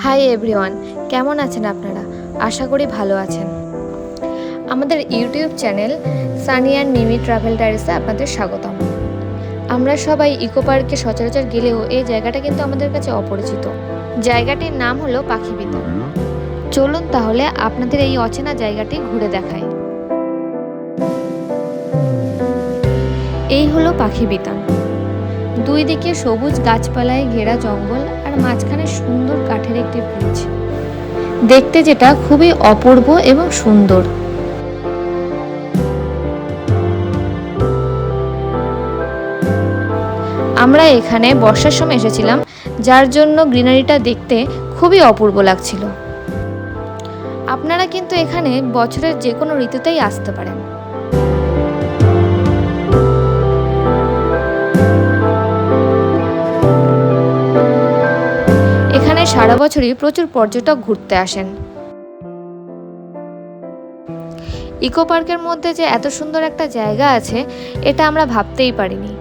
Hi everyone, কেমন আছেন আপনারা? আশা করি ভালো আছেন। আমাদের YouTube channel Sunny and Mimi travel ডায়েরিসে আপনাদের স্বাগতম। আমরা সবাই ইকো পার্কে সচরাচর গেলেও এই জায়গাটা কিন্তু আমাদের কাছে অপরিচিত। জায়গাটির নাম হলো পাখি বিতান। চলুন তাহলে আপনাদের এই অচেনা জায়গাটি ঘুরে দেখাই। এই হলো পাখি বিতান। দুই দিকে সবুজ গাছপালায় ঘেরা জঙ্গল আর মাঝখানে সুন্দর কাঠের একটি ব্রিজ, দেখতে যেটা খুবই অপূর্ব এবং সুন্দর। আমরা এখানে বর্ষার সময় এসেছিলাম, যার জন্য গ্রিনারিটা দেখতে খুবই অপূর্ব লাগছিল। আপনারা কিন্তু এখানে বছরের যে কোনো ঋতুতেই আসতে পারেন। এখানে সারা বছরই প্রচুর পর্যটক ঘুরতে আসেন। ইকো পার্কের মধ্যে যে এত সুন্দর একটা জায়গা আছে, এটা আমরা ভাবতেই পারিনি।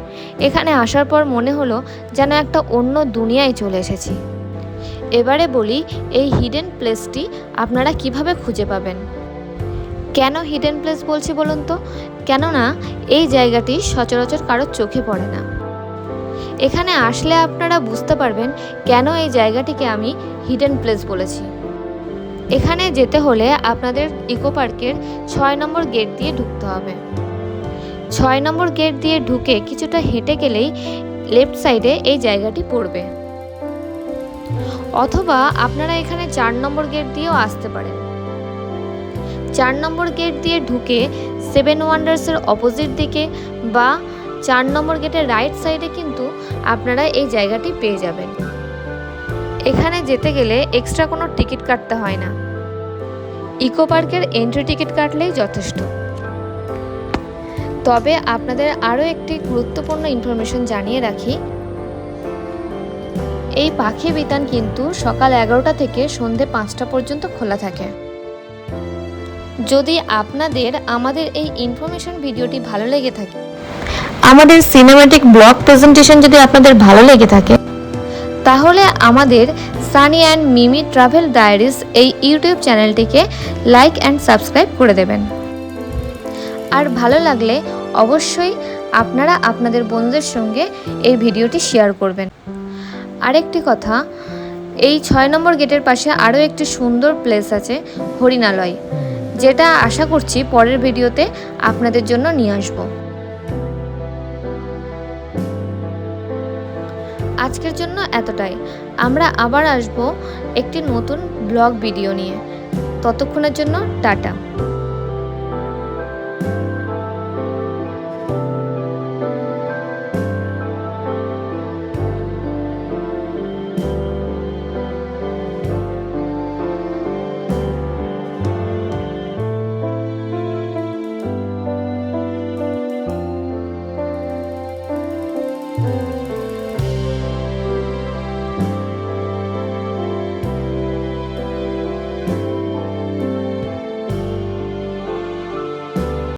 এখানে আসার পর মনে হলো যেন একটা অন্য দুনিয়ায় চলে এসেছি। এবারে বলি, এই হিডেন প্লেসটি আপনারা কিভাবে খুঁজে পাবেন। কেন হিডেন প্লেস বলছি বলুন তো? কেননা এই জায়গাটি সচরাচর কারোর চোখে পড়ে না। এখানে আসলে আপনারা বুঝতে পারবেন কেন এই জায়গাটিকে আমি হিডেন প্লেস বলেছি। এখানে যেতে হলে আপনাদের ইকো পার্কের ৬ নম্বর গেট দিয়ে ঢুকতে হবে। ৬ নম্বর গেট দিয়ে ঢুকে কিছুটা হেঁটে গেলেই লেফট সাইডে এই জায়গাটি পড়বে, অথবা আপনারা এখানে ৪ নম্বর গেট দিয়েও আসতে পারেন। ৪ নম্বর গেট দিয়ে ঢুকে 7 ওয়ান্ডার্সের অপোজিট দিকে বা ৪ নম্বর গেটের রাইট সাইডে কিন্তু আপনারা এই জায়গাটি পেয়ে যাবেন। এখানে যেতে গেলে এক্সট্রা কোনো টিকিট কাটতে হয় না। ইকো পার্কের এন্ট্রি টিকিট কাটলেই যথেষ্ট। তবে আপনাদের আরও একটি গুরুত্বপূর্ণ ইনফরমেশন জানিয়ে রাখি, এই পাখি বিতান কিন্তু সকাল ১১টা থেকে সন্ধে ৫টা পর্যন্ত খোলা থাকে। যদি আপনাদের আমাদের এই ইনফরমেশন ভিডিওটি ভালো লেগে থাকে, আমাদের সিনেম্যাটিক ব্লগ প্রেজেন্টেশন যদি আপনাদের ভালো লেগে থাকে, তাহলে আমাদের Sunny and Mimi travel diaries এই ইউটিউব চ্যানেলটিকে লাইক অ্যান্ড সাবস্ক্রাইব করে দেবেন। আর ভালো লাগলে অবশ্যই আপনারা আপনাদের বন্ধুদের সঙ্গে এই ভিডিওটি শেয়ার করবেন। আরেকটি কথা, এই ৬ নম্বর গেটের পাশে আরও একটি সুন্দর প্লেস আছে, হরিণালয়, যেটা আশা করছি পরের ভিডিওতে আপনাদের জন্য নিয়ে আসব। আজকের জন্য এতটাই। আমরা আবার আসব একটি নতুন ব্লগ ভিডিও নিয়ে। ততক্ষণের জন্য টাটা।